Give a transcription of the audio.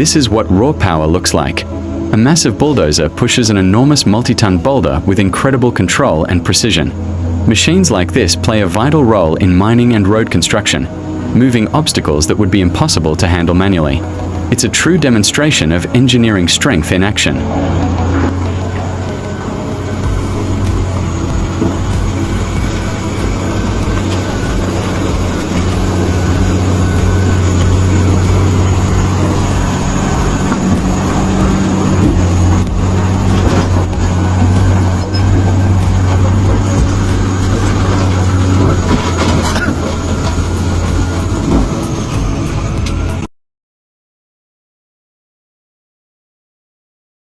This is what raw power looks like. A massive bulldozer pushes an enormous multi-ton boulder with incredible control and precision. Machines like this play a vital role in mining and road construction, moving obstacles that would be impossible to handle manually. It's a true demonstration of engineering strength in action.